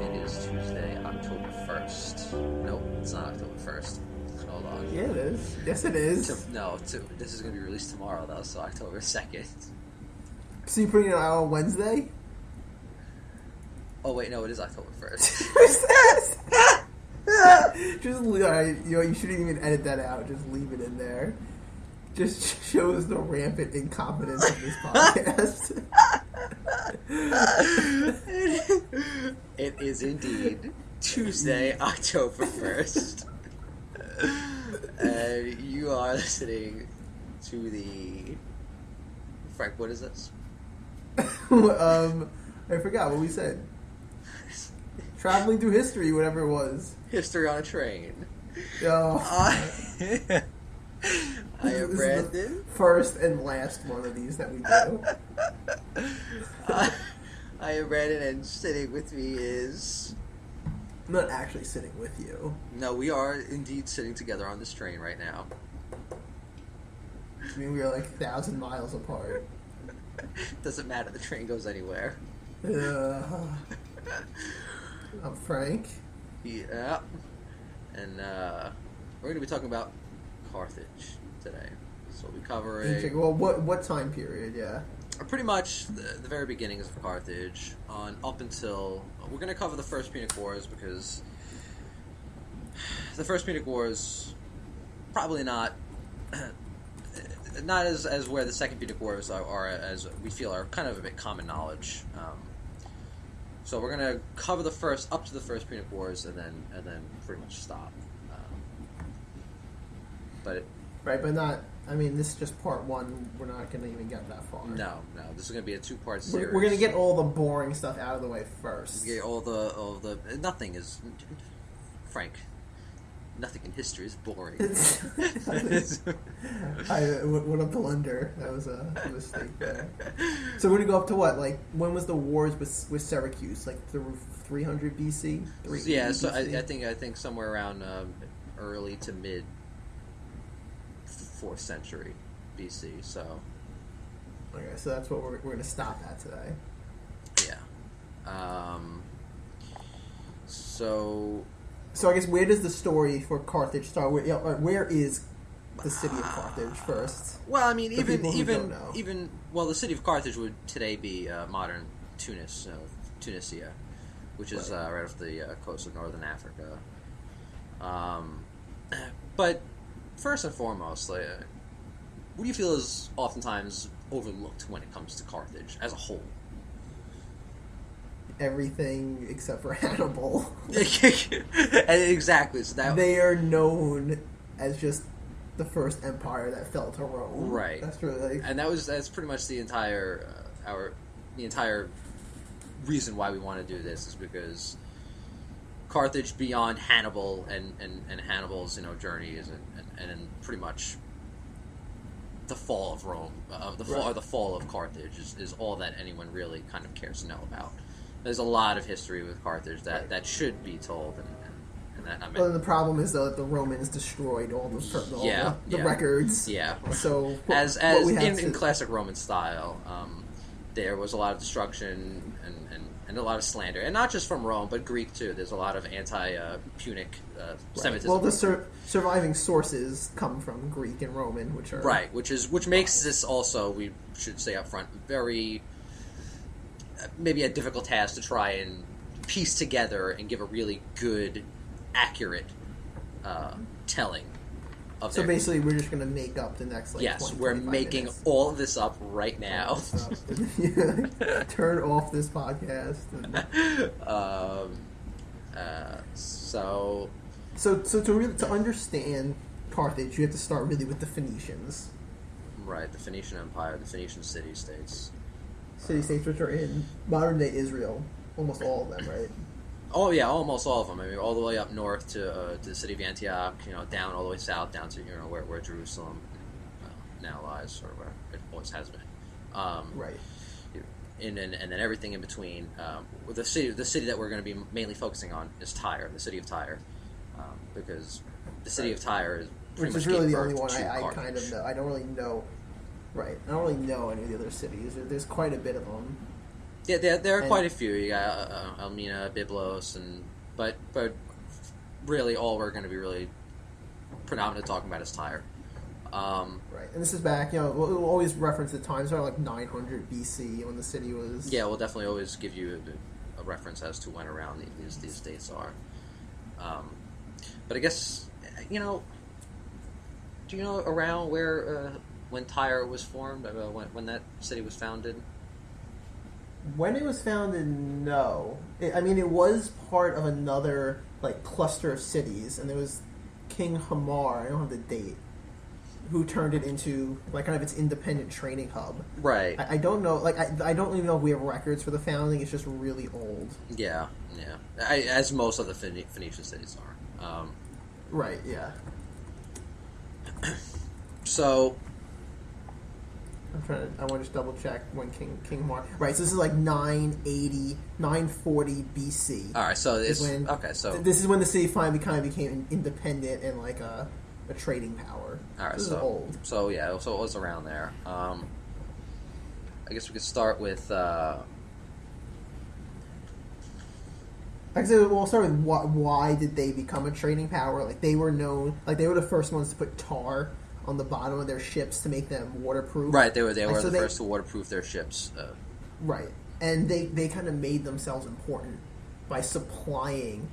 It is Tuesday, October 1st. Nope, it's not October 1st. Hold on. Yeah, it is. Yes, it is. This is going to be released tomorrow, though, so October 2nd. So you putting it out on Wednesday? Oh, wait, no, it is October 1st. Just, alright, you shouldn't even edit that out. Just leave it in there. Just shows the rampant incompetence of this podcast. It is indeed Tuesday, October 1st. And you are listening to the... Frank, what is this? I forgot what we said. Traveling through history, whatever it was. History on a Train. Oh. I am Brandon. First and last one of these that we do. I am Brandon, and sitting with me is... I'm not actually sitting with you. No, we are indeed sitting together on this train right now. I mean, we are like 1,000 miles apart. Doesn't matter, the train goes anywhere. I'm Frank. Yeah. And we're going to be talking about Carthage today. So we cover Well, what time period, yeah? pretty much the very beginnings of Carthage on up until... We're going to cover the First Punic Wars because the First Punic Wars probably not as where the Second Punic Wars are as we feel are kind of a bit common knowledge. So we're going to cover the first up to the First Punic Wars and then pretty much stop. Right, but not... I mean, this is just part one. We're not going to even get that far. No. This is going to be a two-part series. We're going to get all the boring stuff out of the way first. Get all the nothing is... Frank, nothing in history is boring. What a blunder. That was a mistake there. So we're going to go up to what? Like, when was the wars with Syracuse? Like, 300 BC? Yeah, so BC? I think somewhere around early to mid 4th century BC. So okay, so that's what we're going to stop at today. Yeah. So I guess where does the story for Carthage start? Where is the city of Carthage first? Well, I mean, the city of Carthage would today be modern Tunisia, which is right off the coast of northern Africa. But first and foremost, what do you feel is oftentimes overlooked when it comes to Carthage as a whole? Everything except for Hannibal. Exactly. So they are known as just the first empire that fell to Rome. Right. That's really, and that's pretty much the entire reason why we want to do this is because Carthage, beyond Hannibal and Hannibal's journey, is and pretty much the fall of Rome, the fall of Carthage is all that anyone really kind of cares to know about. There's a lot of history with Carthage that should be told, and that I mean. Well, the problem is though that the Romans destroyed all the records. Yeah. So as in classic Roman style, there was a lot of destruction and a lot of slander, and not just from Rome, but Greek too. There's a lot of anti-Punic Semitism. Well, the surviving sources come from Greek and Roman, which are right, which makes this also, we should say up front, very maybe a difficult task to try and piece together and give a really good, accurate telling of. So basically, we're just going to make up the next 20, we're making minutes. all of this up right now. Turn off this podcast. So to understand Carthage, you have to start really with the Phoenicians. Right, the Phoenician Empire, the Phoenician city-states. City-states which are in modern-day Israel. Almost all of them, right? Oh, yeah, almost all of them. I mean, all the way up north to the city of Antioch, down all the way south, down to, where Jerusalem now lies, or where it always has been. Right. And then everything in between. The city that we're going to be mainly focusing on is Tyre, the city of Tyre. Because the city of Tyre is pretty much really the only one I kind of know. I don't really know. Right. I don't really know any of the other cities. There's quite a bit of them. Yeah, there are quite a few. You got Elmina, Byblos, but really all we're going to be really predominantly talking about is Tyre. Right, and this is back, we'll always reference the times are like 900 BC when the city was... Yeah, we'll definitely always give you a reference as to when around these dates are. But I guess, do you know around where, when Tyre was formed, when that city was founded? When it was founded, no. It was part of another, cluster of cities, and there was King Hamar, I don't have the date, who turned it into kind of its independent training hub. Right. I don't know. I don't even know if we have records for the founding. It's just really old. Yeah. As most of the Phoenician cities are. Right. Yeah. So. I want to just double check when King Hamar. Right. So this is 980, 940 BC. All right. So it's this is when the city finally kind of became independent and a trading power. All right, this is old. So it was around there. I guess we could start with. We'll start with why did they become a trading power? They were known, they were the first ones to put tar on the bottom of their ships to make them waterproof. Right, they were the first to waterproof their ships. Right, and they kind of made themselves important by supplying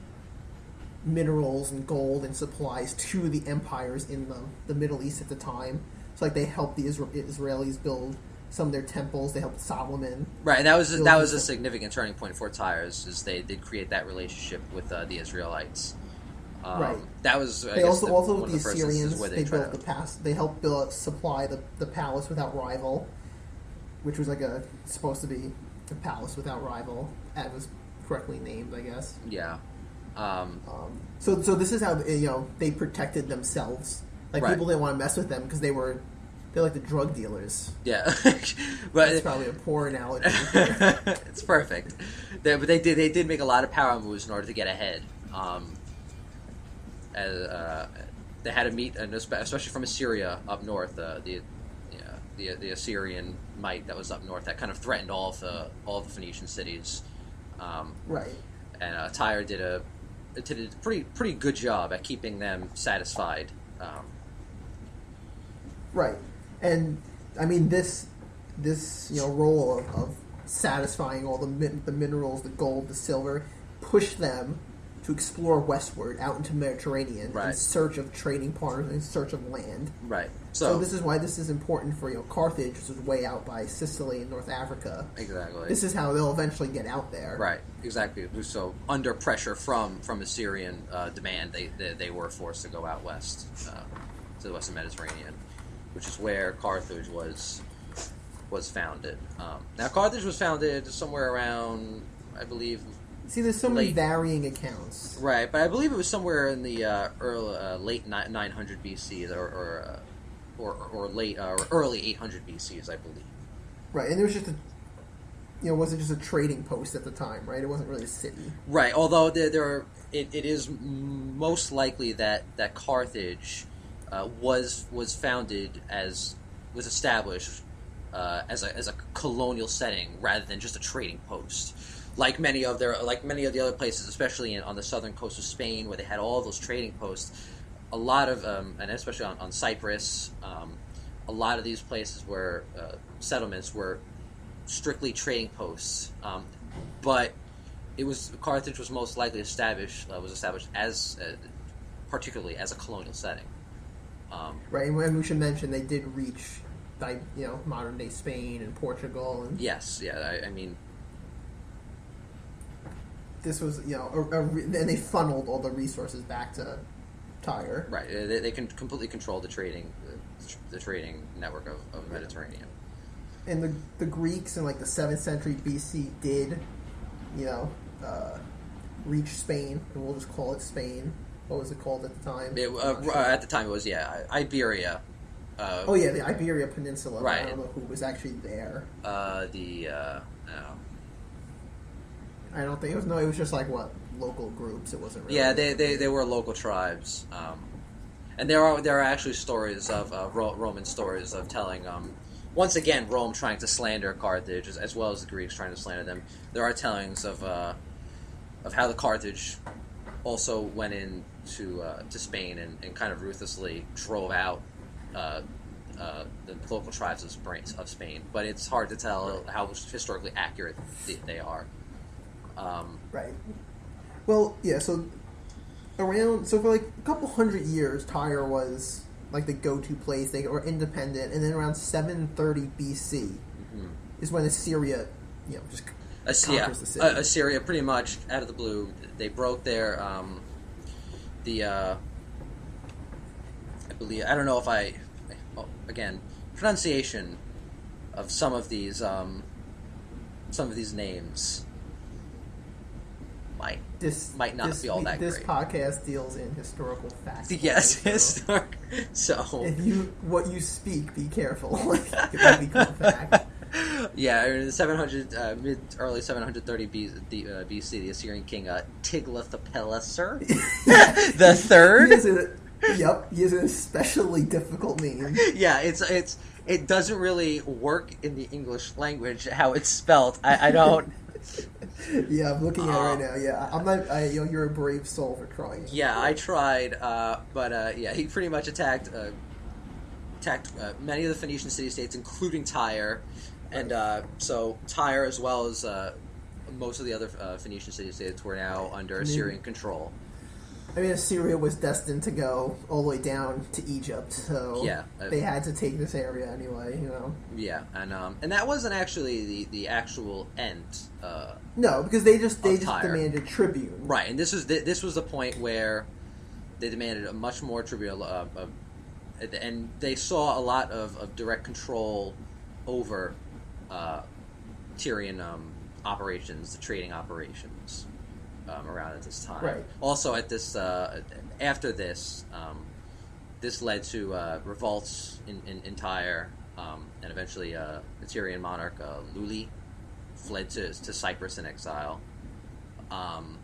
minerals and gold and supplies to the empires in the Middle East at the time. So they helped the Israelis build some of their temples. They helped Solomon. Right, and that was a significant turning point for Tyre. Is they did create that relationship with the Israelites. Right. That was also with the Assyrians. They built They helped supply the palace without rival, which was supposed to be the palace without rival. That was correctly named, I guess. Yeah. So this is how they protected themselves. People didn't want to mess with them because they're like the drug dealers. Yeah, but it's probably a poor analogy. It's perfect. But they did make a lot of power moves in order to get ahead. They had to meet, especially from Assyria up north. The Assyrian might that was up north that kind of threatened all the Phoenician cities. Right. And Tyre did a pretty good job at keeping them satisfied. Right, and this role of satisfying all the minerals, the gold, the silver, pushed them to explore westward out into the Mediterranean in search of trading partners, in search of land. Right. So this is why this is important for Carthage, which is way out by Sicily in North Africa. Exactly. This is how they'll eventually get out there. Right. Exactly. So under pressure from Assyrian demand, they were forced to go out west to the western Mediterranean, which is where Carthage was founded. Now Carthage was founded somewhere around, I believe. See, there's so many varying accounts. Right, but I believe it was somewhere in the late 900 BC or late or early 800 BC, I believe. Right, and it was just wasn't just a trading post at the time, right? It wasn't really a city. Right, although it is most likely that Carthage was established as a colonial setting rather than just a trading post. Like many of the other places, especially on the southern coast of Spain, where they had all those trading posts, a lot of and especially on Cyprus, a lot of these places where settlements were strictly trading posts. But Carthage was most likely established as particularly as a colonial setting. Right, and we should mention they did reach, modern day Spain and Portugal. And yes, yeah, I mean. This was, and they funneled all the resources back to Tyre. Right, they can completely control the trading network of the Mediterranean. And the Greeks in the 7th century BC did, reach Spain, and we'll just call it Spain. What was it called at the time? At the time, it was Iberia. The Iberia Peninsula. Right. I don't know who was actually there. I don't think it was. No, it was just local groups. It wasn't really. Yeah, they were local tribes, and there are actually stories of Roman stories of telling once again, Rome trying to slander Carthage, as well as the Greeks trying to slander them. There are tellings of how the Carthage also went into to Spain and kind of ruthlessly drove out the local tribes of Spain. But it's hard to tell how historically accurate they are. Right. Well, yeah. So for like a couple hundred years, Tyre was like the go-to place. They were independent, and then around 730 BC is when Assyria, just conquers the city. Assyria, pretty much out of the blue, they broke their I believe, I don't know if again, pronunciation of some of these names might not be all that this great. This podcast deals in historical facts. Yes, historic. So what you speak, be careful. It might become fact. Yeah, in the early 730 BC, the Assyrian king Tiglath-Pileser the Third. He has an especially difficult name. Yeah, it doesn't really work in the English language how it's spelled. I don't. Yeah, I'm looking at it right now. Yeah, I'm not. You're a brave soul for trying. Yeah, I tried, but he pretty much attacked many of the Phoenician city-states, including Tyre, and so Tyre, as well as most of the other Phoenician city-states, were now under Assyrian control. I mean, Assyria was destined to go all the way down to Egypt, so they had to take this area anyway. Yeah, and that wasn't actually the actual end. No, because they just demanded tribute. Right, and this was the point where they demanded a much more tribute, and they saw a lot of direct control over Tyrian operations, the trading operations. Around at this time. Right. Also, at this after this, this led to revolts in Tyre, and eventually the Tyrian monarch Luli fled to Cyprus in exile, and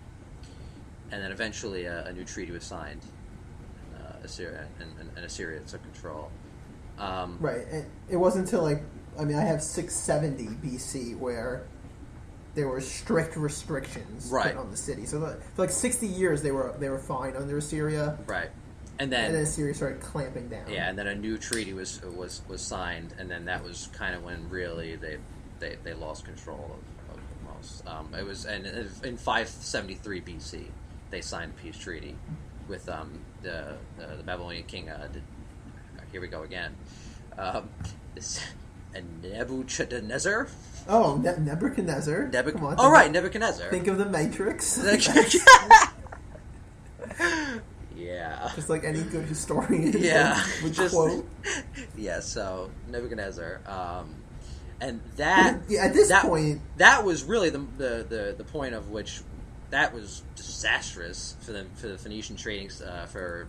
then eventually a new treaty was signed. Assyria and Assyria took control. Right, and it wasn't until I have 670 BC where there were strict restrictions put on the city. So for 60 years they were fine under Assyria. Right. And then Assyria started clamping down. Yeah, and then a new treaty was signed, and then that was kind of when really they lost control of most. It was in 573 BC they signed a peace treaty with the Babylonian king. Here we go again. Nebuchadnezzar. Oh, Nebuchadnezzar. Come on. Oh, right, Nebuchadnezzar. Think of the Matrix. Yeah. Just like any good historian would quote. Yeah, so Nebuchadnezzar. And that... Yeah, at this point... That was really the point of which... That was disastrous for the Phoenician trading... for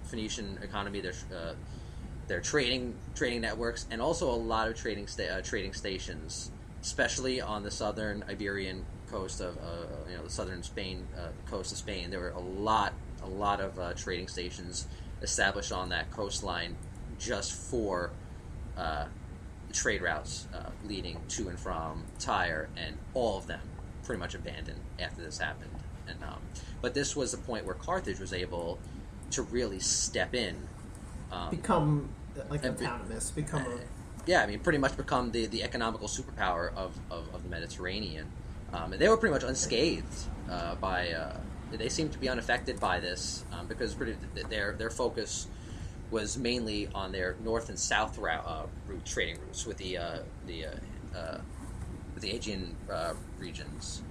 Phoenician economy, their trading networks, and also a lot of trading stations, especially on the southern Iberian coast of the southern Spain coast of Spain. There were a lot of trading stations established on that coastline just for the trade routes leading to and from Tyre, and all of them pretty much abandoned after this happened. And but this was the point where Carthage was able to really step in. Become autonomous. Pretty much become the economical superpower of the Mediterranean. And they were pretty much unscathed by. They seemed to be unaffected by this because their focus was mainly on their north and south trading routes with the Aegean regions,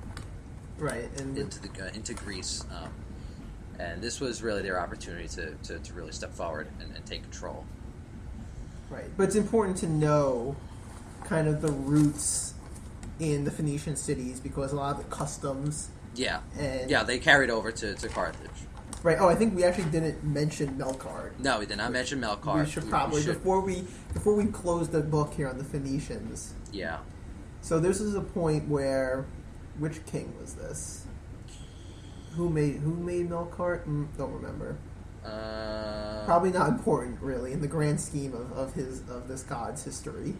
right, and into Greece. And this was really their opportunity to really step forward and take control. Right, but it's important to know kind of the roots in the Phoenician cities because a lot of the customs... they carried over to Carthage. Right, I think we actually didn't mention Melkart. No, we did not mention Melkart. We should probably, before we close the book here on the Phoenicians. Yeah. So this is a point where... Which king was this? Who made Melkart? Don't remember. Uh, Probably not important, really, in the grand scheme of this god's history.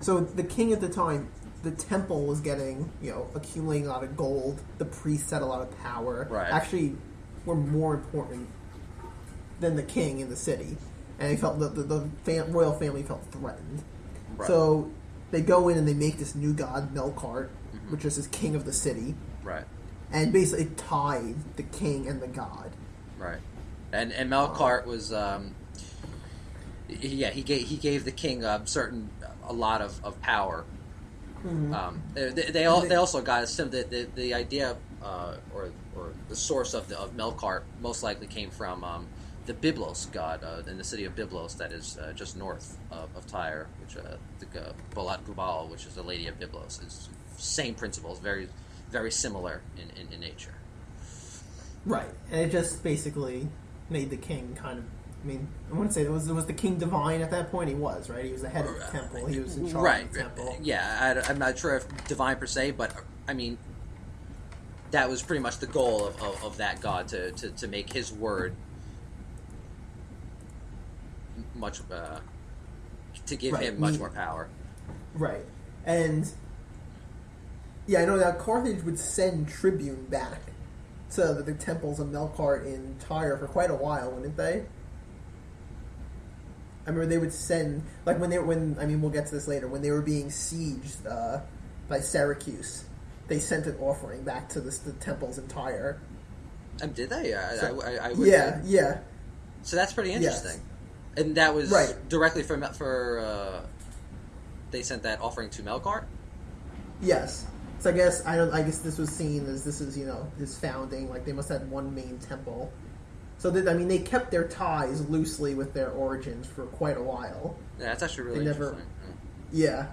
So the king at the time, the temple was getting, accumulating a lot of gold. The priests had a lot of power. Right. Actually, were more important than the king in the city, and he felt the royal family felt threatened. Right. So they go in and they make this new god Melkart, which is this king of the city. Right. And basically tied the king and the god. Right. And Melkart was he gave the king a lot of power. Mm-hmm. They also got the idea or the source of Melkart most likely came from the Byblos god in the city of Byblos that is just north of Tyre, which the Bolat Gubal, which is the Lady of Byblos. It's same principles, very very similar in nature. Right, and it just basically made the king kind of. I mean, I wouldn't say it was the king divine at that point. He was right. He was the head of the temple. He was in charge of the temple. Yeah, I'm not sure if divine per se, but I mean, that was pretty much the goal of that god to make his word much to give him much more power. Right, and yeah, I know that Carthage would send tribune back to the temples of Melkart in Tyre for quite a while, wouldn't they? I remember they would send, like we'll get to this later, when they were being sieged by Syracuse, they sent an offering back to the temples in Tyre. Did they? I would yeah. So that's pretty interesting. Yes. And that was directly for they sent that offering to Melkart? Yes. So I guess this was seen as this is, his founding, like they must have had one main temple. So they kept their ties loosely with their origins for quite a while. Yeah, that's actually really interesting. Yeah.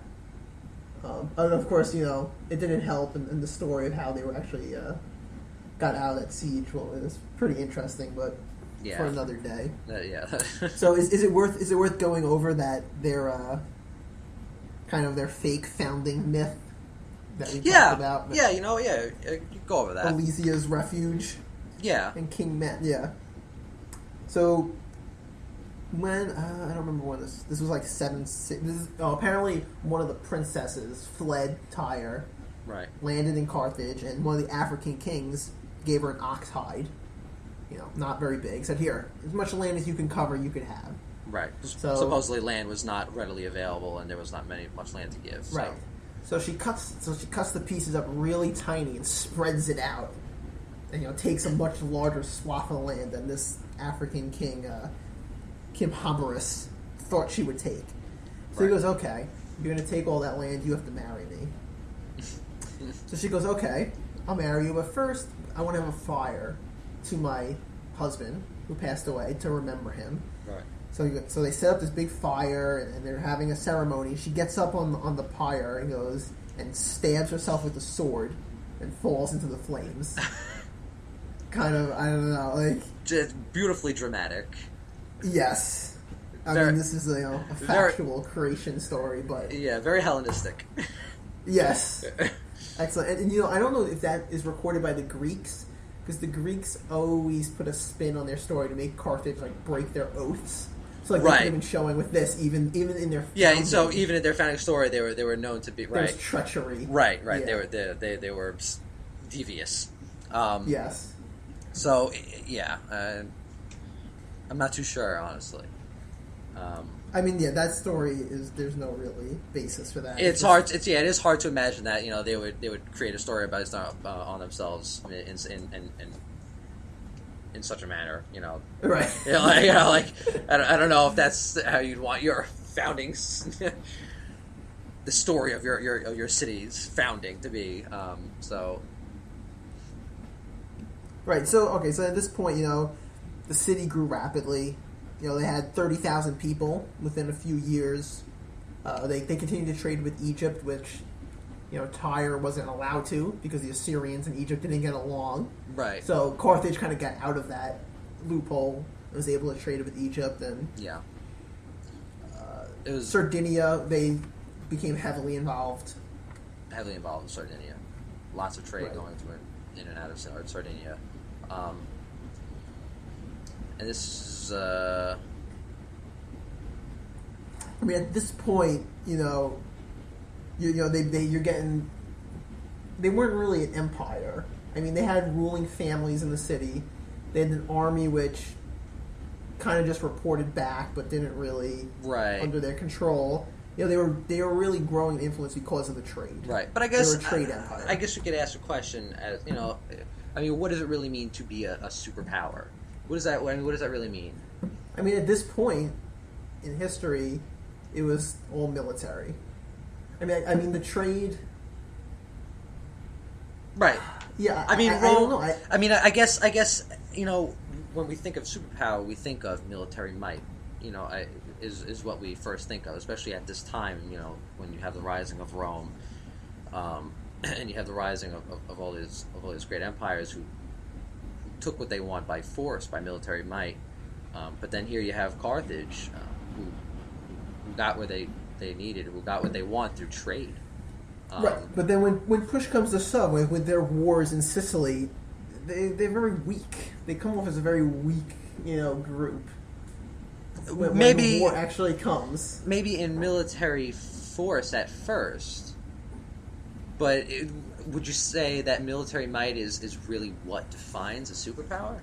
And of course, it didn't help in the story of how they were actually got out of that siege. Well, it was pretty interesting, but for another day. So is it worth going over that their kind of their fake founding myth that we talked about? Go over that. Elysia's refuge. Yeah. And King Met. Yeah. So when I don't remember when this was like apparently one of the princesses fled Tyre, right? Landed in Carthage, and one of the African kings gave her an ox hide, not very big. Said, "Here, as much land as you can cover, you could have." Right. So supposedly land was not readily available, and there was not much land to give. So. Right. So she cuts the pieces up really tiny and spreads it out, and takes a much larger swath of land than this African king, Kimhabaris, thought she would take. So he goes, "Okay, you're going to take all that land. You have to marry me." So she goes, "Okay, I'll marry you, but first I want to have a fire to my husband who passed away to remember him." Right. So they set up this big fire, and they're having a ceremony. She gets up on the pyre and goes and stabs herself with a sword and falls into the flames. Kind of, I don't know, like... Just beautifully dramatic. Yes. I mean, this is a factual creation story, but... Yeah, very Hellenistic. Yes. Excellent. And, I don't know if that is recorded by the Greeks, because the Greeks always put a spin on their story to make Carthage, break their oaths. So, they could have been showing with this, even in their... Yeah, so even in their founding story, they were known to be... There was treachery. Right. Yeah. They were devious. Yes. So, I'm not too sure, honestly. That story there's no really basis for that. It is hard to imagine that they would create a story based on themselves in such a manner, Right. I don't know if that's how you'd want your foundings, the story of your city's founding to be. Right, so at this point, the city grew rapidly. They had 30,000 people within a few years. They continued to trade with Egypt, which, Tyre wasn't allowed to because the Assyrians and Egypt didn't get along. Right. So Carthage kind of got out of that loophole, was able to trade with Egypt, and it was Sardinia, they became heavily involved. Heavily involved in Sardinia. Lots of trade going to in and out of Sardinia. And this is... at this point, you're getting. They weren't really an empire. I mean, they had ruling families in the city. They had an army which kind of just reported back, but didn't really under their control. They were really growing in influence because of the trade. Right, but I guess they were a trade empire. I guess we could ask a question as I mean, what does it really mean to be a superpower? What does that really mean? I mean, at this point in history, it was all military. I mean, the trade. Right. Yeah. I mean, I don't know. I guess when we think of superpower, we think of military might. Is what we first think of, especially at this time. When you have the rising of Rome, and you have the rising of all these great empires who took what they want by force, by military might. But then here you have Carthage, who got where they needed, who got what they want through trade. Right, but then when push comes to shove, with their wars in Sicily, they're very weak. They come off as a very weak, group. When the war actually comes, maybe in military force at first, but would you say that military might is really what defines a superpower?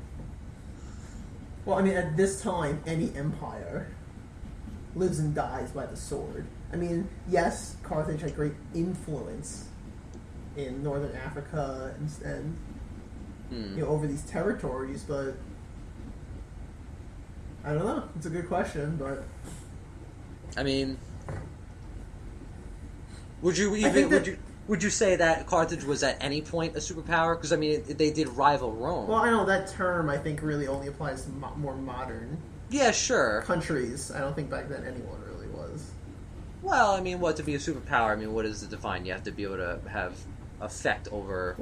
Well, I mean, at this time, any empire lives and dies by the sword. I mean, yes, Carthage had great influence in northern Africa and over these territories, but I don't know. It's a good question, but I mean, would you say that Carthage was at any point a superpower? Because I mean, they did rival Rome. Well, I know that term. I think really only applies to more modern. Yeah, sure. Countries. I don't think back then anyone really was. Well, I mean, to be a superpower? I mean, what is it defined? You have to be able to have effect over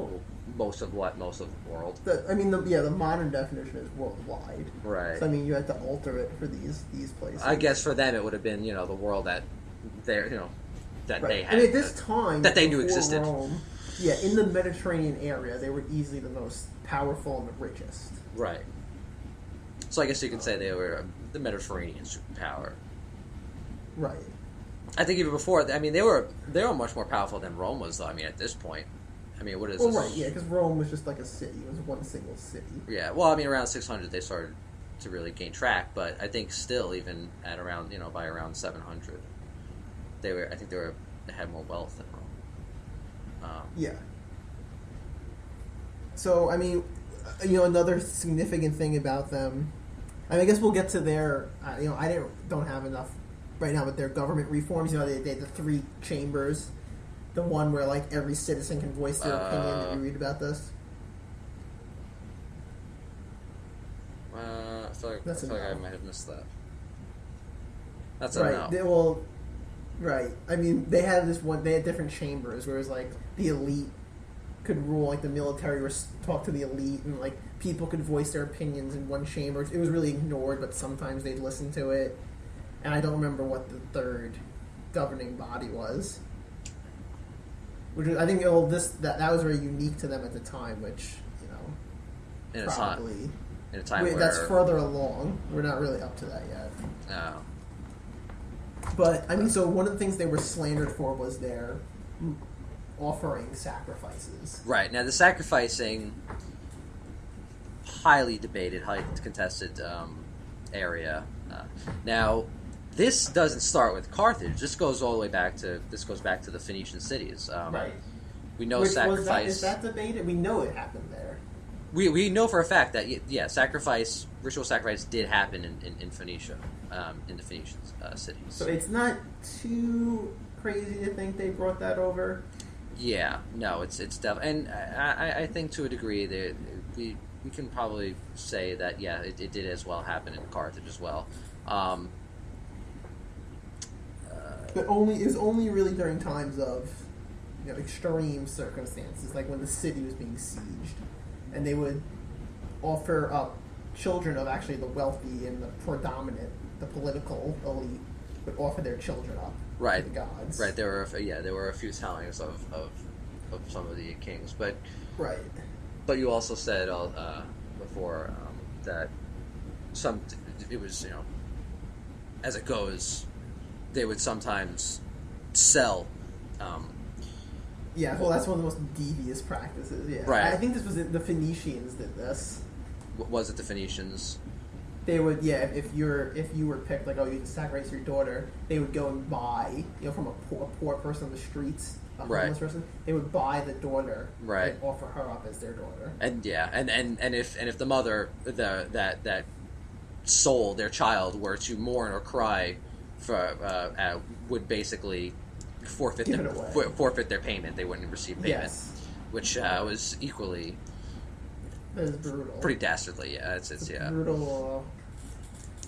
most of the world. The modern definition is worldwide. Right. So I mean, you had to alter it for these places. I guess for them it would have been the world that they're that right. they had. I mean, at this time that they knew existed. Rome, in the Mediterranean area, they were easily the most powerful and the richest. Right. So I guess you could say they were the Mediterranean superpower. Right. I think even before, I mean, they were much more powerful than Rome was, though. I mean, at this point, I mean, what is this? Right, yeah, because Rome was just like a city. It was one single city. Yeah, well, I mean, around 600 they started to really gain track, but I think still, even at around, by around 700, they had more wealth than Rome. Yeah. So, I mean, another significant thing about them, I guess we'll get to their, I don't have enough right now with their government reforms. They had the 3 chambers, the one where like every citizen can voice their opinion. Did you read about this? I feel like I might have missed that. That's right. a no. Right. I mean, they had different chambers where it was like the elite could rule, like the military or talk to the elite, and like people could voice their opinions in one chamber. It was really ignored, but sometimes they'd listen to it. And I don't remember what the third governing body was. Which I think that was very unique to them at the time, which probably in a time where that's further along. We're not really up to that yet. No. But I mean, so one of the things they were slandered for was their offering sacrifices. Right. Now the sacrificing, highly debated, highly contested area. Now, this doesn't start with Carthage. This goes all the way back to the Phoenician cities. Right. We know sacrifice. Is that debated? We know it happened there. We know for a fact that ritual sacrifice did happen in Phoenicia, in the Phoenician cities. So it's not too crazy to think they brought that over. Yeah, no, it's definitely, and I think to a degree that we can probably say that it did as well happen in Carthage as well. But it was only really during times of extreme circumstances, like when the city was being sieged, and they would offer up children of actually the wealthy and the political elite would offer their children up to the gods. Right. There were a few tellings of some of the kings, but right. But you also said before that it was as it goes, they would sometimes sell Yeah, well, that's one of the most devious practices. Yeah, Right. I think this was the Phoenicians did this. Was it the Phoenicians? They would, yeah. If you were picked, like, oh, you can sacrifice your daughter, they would go and buy, from a poor person on the streets, a homeless person. They would buy the daughter, right, and offer her up as their daughter. And if the mother that sold their child were to mourn or cry, for would basically forfeit their payment. They wouldn't receive payment, yes. Which was equally. That is brutal. Pretty dastardly, yeah. It's yeah. Brutal.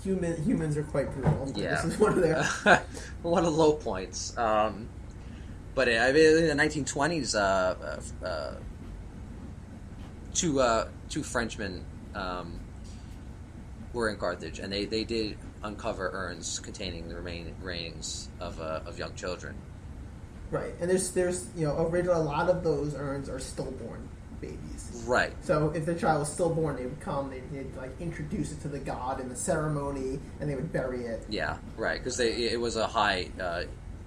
Humans are quite brutal. Yeah. This is one of their one of the low points. But I mean, in the 1920s, two Frenchmen were in Carthage, and they did uncover urns containing the remains of young children. Right, and there's originally a lot of those urns are stillborn babies. Right. So if the child was stillborn, they would come, they'd like introduce it to the god in the ceremony, and they would bury it. Yeah, right, because it was a high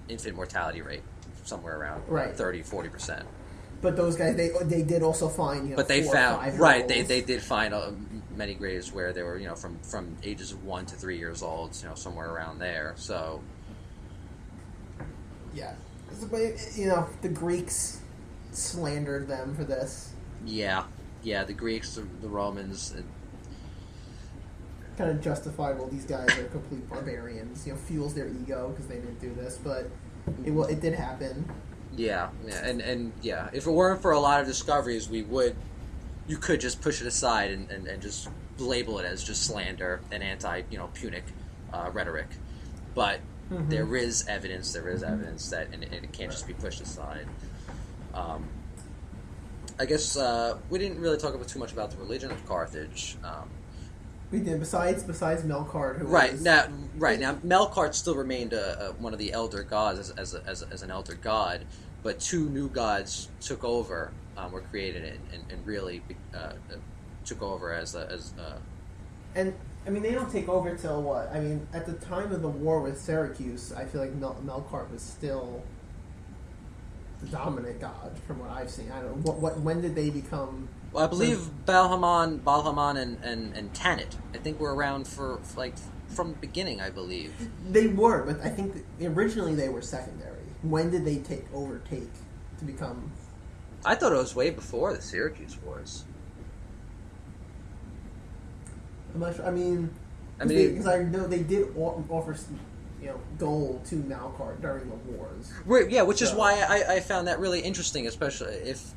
infant mortality rate, somewhere around 30-40%. But those guys, they did also find, but they 4 found 5 right, they did find many graves where they were, from ages of 1 to 3 years old, somewhere around there. So yeah, the Greeks slandered them for this. Yeah, the Greeks, the Romans. Kind of justified, well, these guys are complete barbarians. Fuels their ego because they didn't do this, but it did happen. Yeah, and if it weren't for a lot of discoveries, you could just push it aside and just label it as just slander and anti-Punic rhetoric. But there is evidence that, and it can't just be pushed aside. I guess we didn't really talk too much about the religion of Carthage. We did. Besides Melkart, who now was... Melkart still remained one of the elder gods as an elder god, but 2 new gods took over, were created and really took over as. And I mean, they don't take over till what? I mean, at the time of the war with Syracuse, I feel like Melkart was still the dominant god, from what I've seen. I don't know when did they become. Well, I believe Balhaman and Tanit, I think, were around for from the beginning, I believe. They were, but I think originally they were secondary. When did they overtake to become? I thought it was way before the Syracuse Wars. I'm not sure. I mean, because I know they did offer gold to Melkart during the wars. Yeah, which is why I found that really interesting, especially if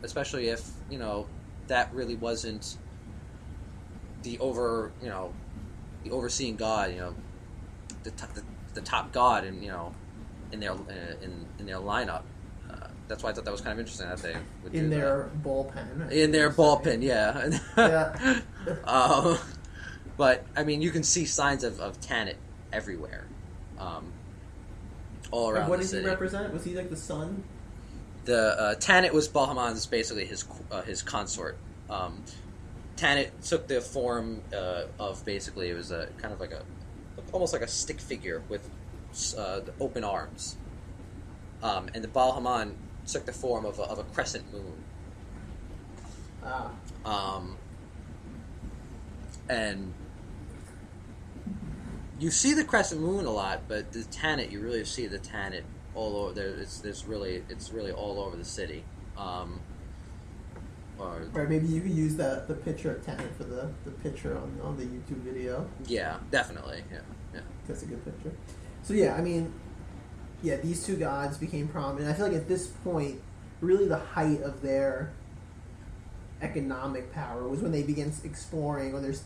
that really wasn't the overseeing god, the top god, in their lineup. That's why I thought that was kind of interesting that they would in do their bullpen. In their bullpen, yeah. Yeah. But I mean, you can see signs of Tanit everywhere, all around. What the did city. he represent? Was he like the sun? The Tanit was Balhaman's basically his consort. Tanit took the form of basically, it was a kind of like almost like a stick figure with open arms, and the Balhaman took the form of a crescent moon. And you see the crescent moon a lot, but the Tanit, you really see the Tanit all over there. It's really all over the city. Right, maybe you could use the picture of Tanit for the picture on the YouTube video. Yeah, definitely. Yeah. That's a good picture. So yeah, I mean, these 2 gods became prominent. I feel like at this point, really the height of their economic power was when they began exploring, or there's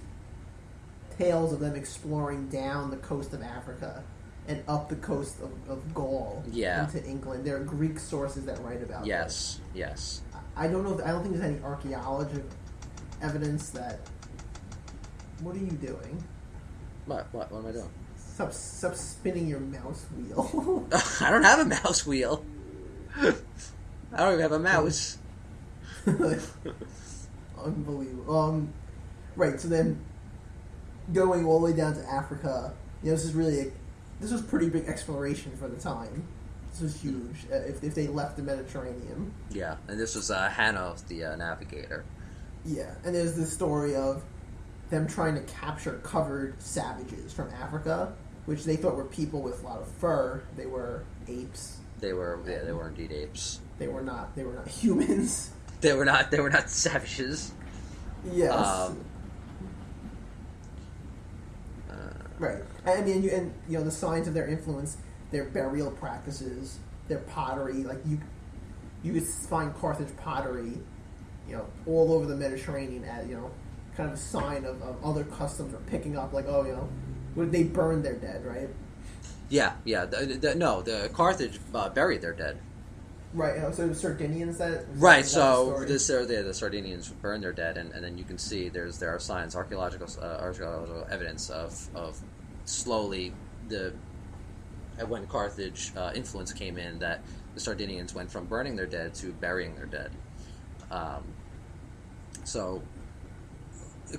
tales of them exploring down the coast of Africa and up the coast of Gaul into England. There are Greek sources that write about this. Yes. I don't know. I don't think there's any archaeological evidence that. What are you doing? What am I doing? Stop spinning your mouse wheel. I don't have a mouse wheel. I don't even have a mouse. Unbelievable. Right. So then, going all the way down to Africa, this was pretty big exploration for the time. This was huge. If they left the Mediterranean. Yeah, and this was Hanno, the navigator. Yeah, and there's this story of them trying to capture covered savages from Africa, which they thought were people with a lot of fur. They were apes. They were indeed apes. They were not humans. They were not savages. Yes. Right. I mean, you know the signs of their influence, their burial practices, their pottery. Like you could find Carthage pottery, you know, all over the Mediterranean as, you know, kind of a sign of other customs or picking up, like, oh, you know, they burned their dead, right? Yeah. The Carthage buried their dead. Right. So the Sardinians Right. So the Sardinians burned their dead, and then you can see there are signs, archaeological evidence of slowly when Carthage influence came in, that the Sardinians went from burning their dead to burying their dead. So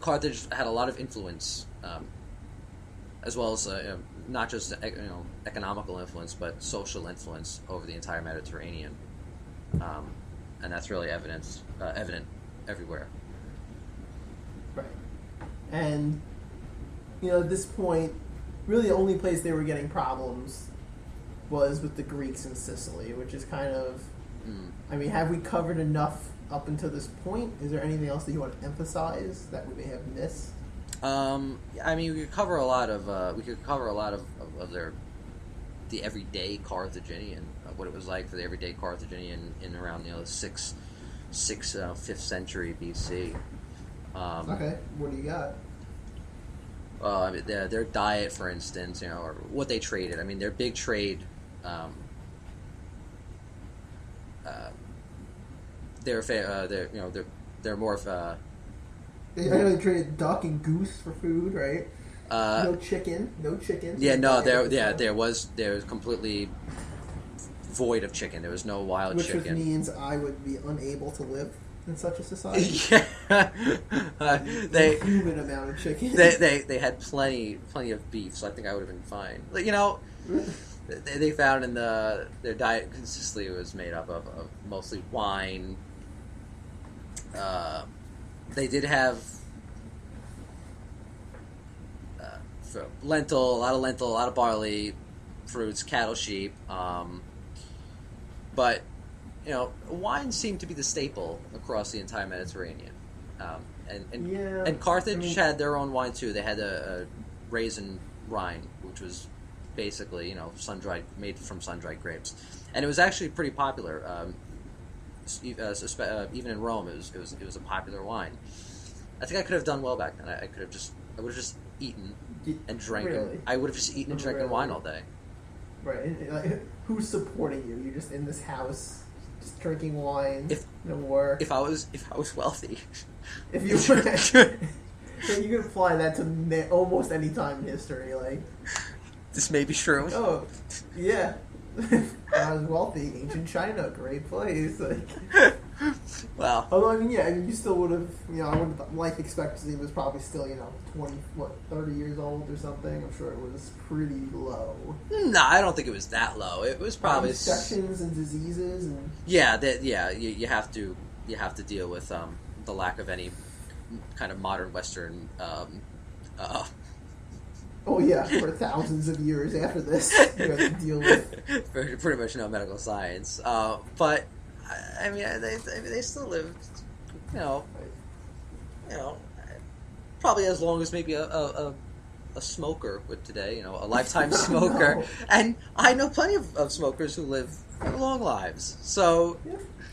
Carthage had a lot of influence, as well as not just economical influence, but social influence over the entire Mediterranean, and that's really evident everywhere. Right, and you know at this point, really the only place they were getting problems was with the Greeks in Sicily, which is kind of. I mean, have we covered enough up until this point? Is there anything else that you want to emphasize that we may have missed? I mean, we could cover a lot of the everyday Carthaginian, what it was like for the everyday Carthaginian in around 5th century BC. Okay, what do you got? I mean, their diet, for instance, or what they traded. I mean, their big trade. They're more of I know they traded duck and goose for food, right? No chicken. Yeah, no, there was completely void of chicken. There was no wild chicken. Which means I would be unable to live in such a society. They human amount of chicken. They had plenty of beef, so I think I would have been fine. They found in their diet consistently was made up of mostly wine. They did have a lot of barley, fruits, cattle, sheep. But wine seemed to be the staple across the entire Mediterranean. And Carthage had their own wine too. They had a raisin wine, which was basically made from sun-dried grapes, and it was actually pretty popular. Even in Rome, it was a popular wine. I think I could have done well back then. I would have just eaten and drank. Really? I would have just eaten and drank wine all day. Right. And, who's supporting you? You're just in this house, just drinking wine. No work. If I was wealthy. If you were, you can apply that to almost any time in history. Like this may be true. Oh, yeah. I was wealthy, ancient China, great place. Like, wow. Although you still would have, life expectancy was probably still, 30 years old or something. I'm sure it was pretty low. No, I don't think it was that low. It was probably infections and diseases and you have to deal with the lack of any kind of modern Western. Oh yeah, for thousands of years after this, you have to deal with pretty much no medical science. But I mean, they still lived, probably as long as maybe a smoker would today. A lifetime smoker, no. And I know plenty of smokers who live long lives. So,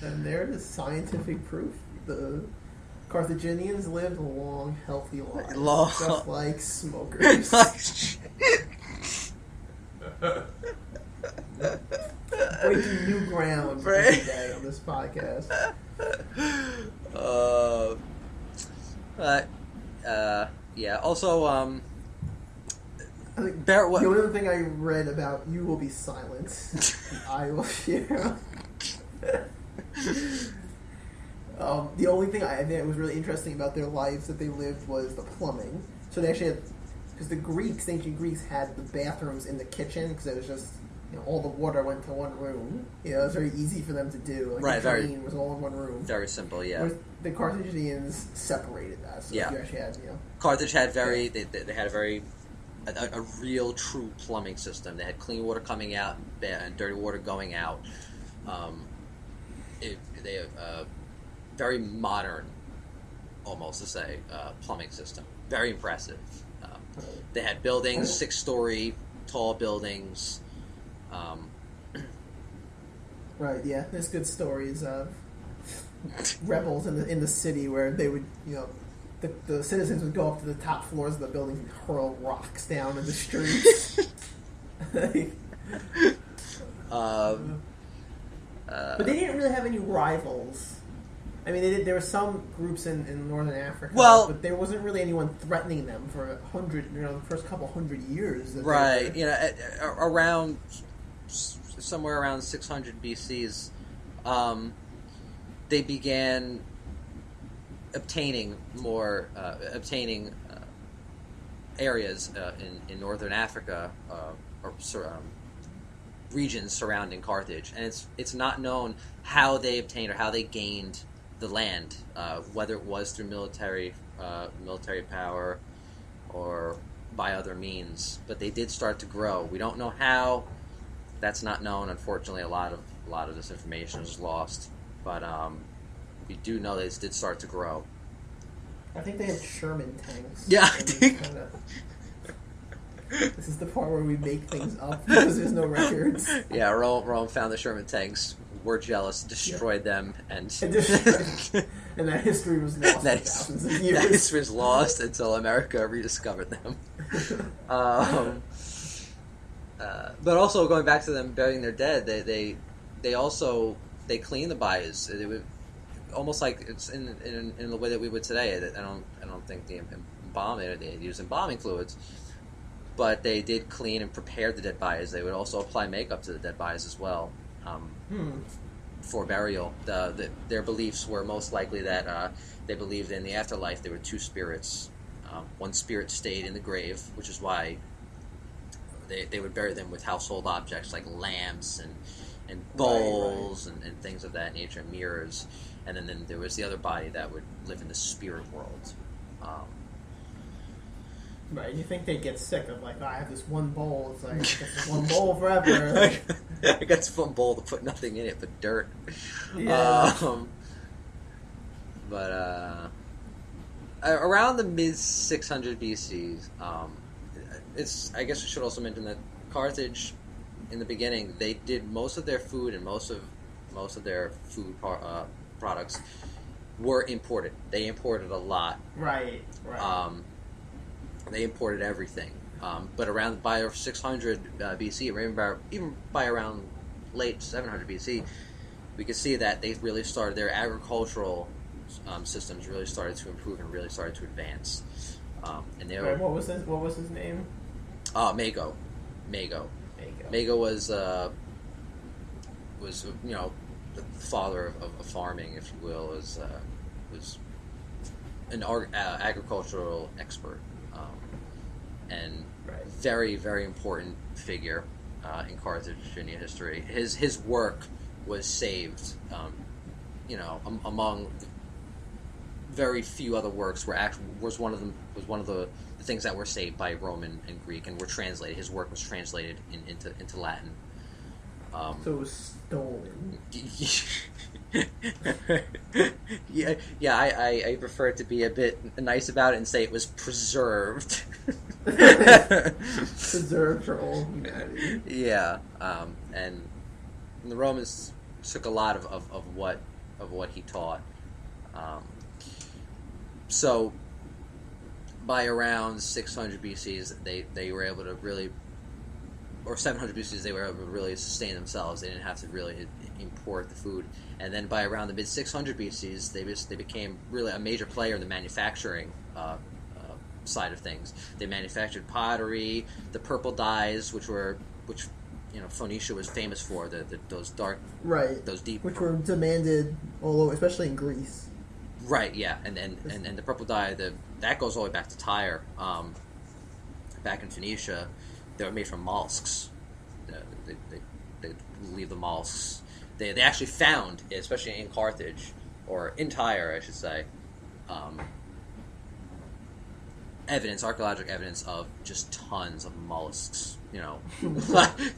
and there is scientific proof. The Carthaginians lived long, healthy lives, just like smokers. Breaking new ground today on this podcast. Yeah. Also, I think the only thing I read about you will be silent. I will share. The only thing I think was really interesting about their lives that they lived was the plumbing. So they actually had, because the ancient Greeks had the bathrooms in the kitchen because it was just, all the water went to one room. It was very easy for them to do. Like Right, the drain was all in one room. Very simple, yeah. Whereas the Carthaginians separated that, so Yeah. you actually had, Carthage had they had a real true plumbing system. They had clean water coming out and dirty water going out. They have a very modern, almost to say, plumbing system. Very impressive. They had buildings, 6-story tall buildings. Right, yeah. There's good stories of rebels in the city where they would, the citizens would go up to the top floors of the buildings and hurl rocks down in the streets. But they didn't really have any rivals. I mean, there were some groups in northern Africa, but there wasn't really anyone threatening them for the first couple hundred years. Right, around somewhere around 600 BC's, they began obtaining areas in northern Africa or regions surrounding Carthage, and it's not known how they obtained or how they gained the land, whether it was through military power or by other means. But they did start to grow. We don't know how. That's not known. Unfortunately, a lot of this information is lost. But we do know they did start to grow. I think they had Sherman tanks. Yeah, I think. This is the part where we make things up because there's no records. Yeah, Rome found the Sherman tanks. We're jealous, destroyed them, and and that history was lost for thousands of years. That history was lost until America rediscovered them. But also going back to them burying their dead, they clean the bayous. They would almost like it's in the way that we would today. I don't think they use embalming fluids. But they did clean and prepare the dead bodies. They would also apply makeup to the dead bodies as well for burial. Their beliefs were most likely that they believed in the afterlife there were two spirits. One spirit stayed in the grave, which is why they would bury them with household objects like lamps and bowls right. And things of that nature, mirrors. And then there was the other body that would live in the spirit world. Right, you think they get sick of I have this one bowl. It's like I got this one bowl forever. I got this one bowl to put nothing in it but dirt. Yeah. But around the mid 600 BC, I guess we should also mention that Carthage, in the beginning, they did most of their food and most of their food products were imported. They imported a lot. Right. They imported everything, but by 600 BC, or even by around late 700 BC, we could see that they really started their agricultural systems really started to improve and really started to advance. And they were, what was his name? Mago. Mago was the father of farming, if you will, was an agricultural expert. And very, very important figure in Carthaginian history. His work was saved, among very few other works. Was one of the things that were saved by Roman and Greek and were translated. His work was translated into Latin. So it was stolen. I prefer to be a bit nice about it and say it was preserved. Preserved for all humanity. Yeah, and the Romans took a lot of what he taught. So by around 600 BC, they were able to really, or 700 BC, they were able to really sustain themselves. They didn't have to really import the food. And then by around the mid 600 BCs, they became really a major player in the manufacturing side of things. They manufactured pottery, the purple dyes, which Phoenicia was famous for, those dark, those deep, which were demanded all over, especially in Greece. Right, yeah, and the purple dye that goes all the way back to Tyre. Back in Phoenicia, they were made from mollusks. they leave the mollusks. They actually found, especially in Carthage, or in Tyre, I should say, archaeological evidence of just tons of mollusks.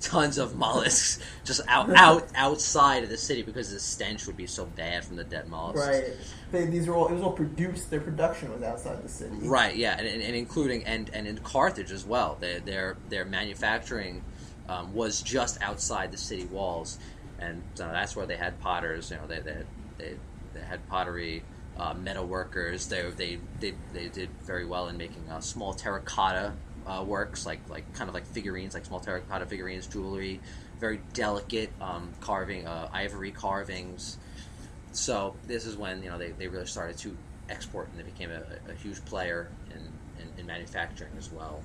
Tons of mollusks just outside of the city because the stench would be so bad from the dead mollusks. Right. It was all produced. Their production was outside the city. Right. Yeah, and including and in Carthage as well. Their manufacturing was just outside the city walls, and that's where they had potters. They had pottery, metal workers. They did very well in making small terracotta works, like figurines, like small terracotta figurines, jewelry, very delicate carving, ivory carvings. So this is when they really started to export, and they became a huge player in manufacturing as well.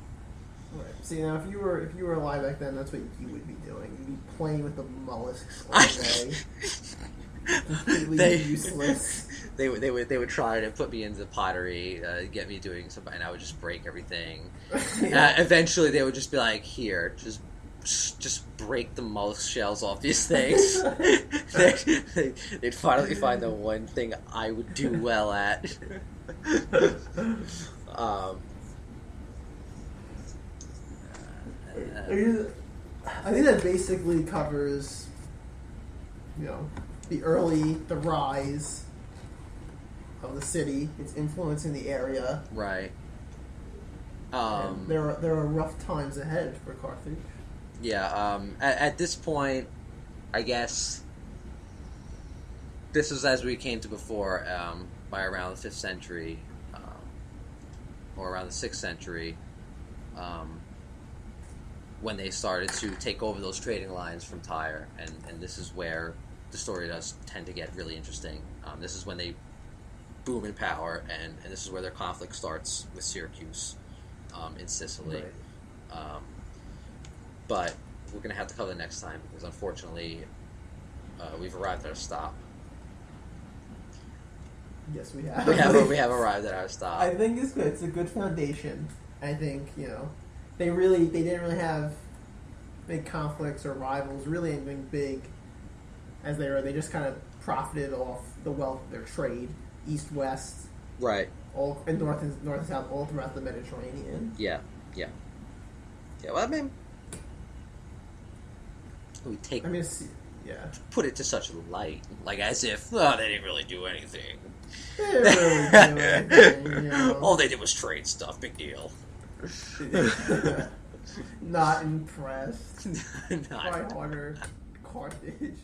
Right. See, now if you were alive back then, that's what you would be doing. You'd be playing with the mollusks all day. Completely useless. They would try to put me into pottery, get me doing something, and I would just break everything. Yeah. Eventually, they would just be like, "Here, just break the mollusk shells off these things." They'd finally find the one thing I would do well at. I think that basically covers, the rise of the city, its influence in the area. Right. There are rough times ahead for Carthage. Yeah. At this point, I guess this was as we came to before. By around the 5th century, or around the 6th century, when they started to take over those trading lines from Tyre, and this is where the story does tend to get really interesting. This is when they boom in power, and this is where their conflict starts with Syracuse in Sicily. Right. But we're going to have to cover the next time, because unfortunately we've arrived at a stop. Yes, we have. We have arrived at our stop. I think it's good. It's a good foundation. I think, they didn't really have big conflicts or rivals, really anything big as they were. They just kind of profited off the wealth of their trade, east-west, right, all and north and south, all throughout the Mediterranean. Yeah. Well, I mean, put it to such light, like as if they didn't really do anything. They didn't really do anything, All they did was trade stuff. Big deal. Not impressed. Not Try harder, Carthage.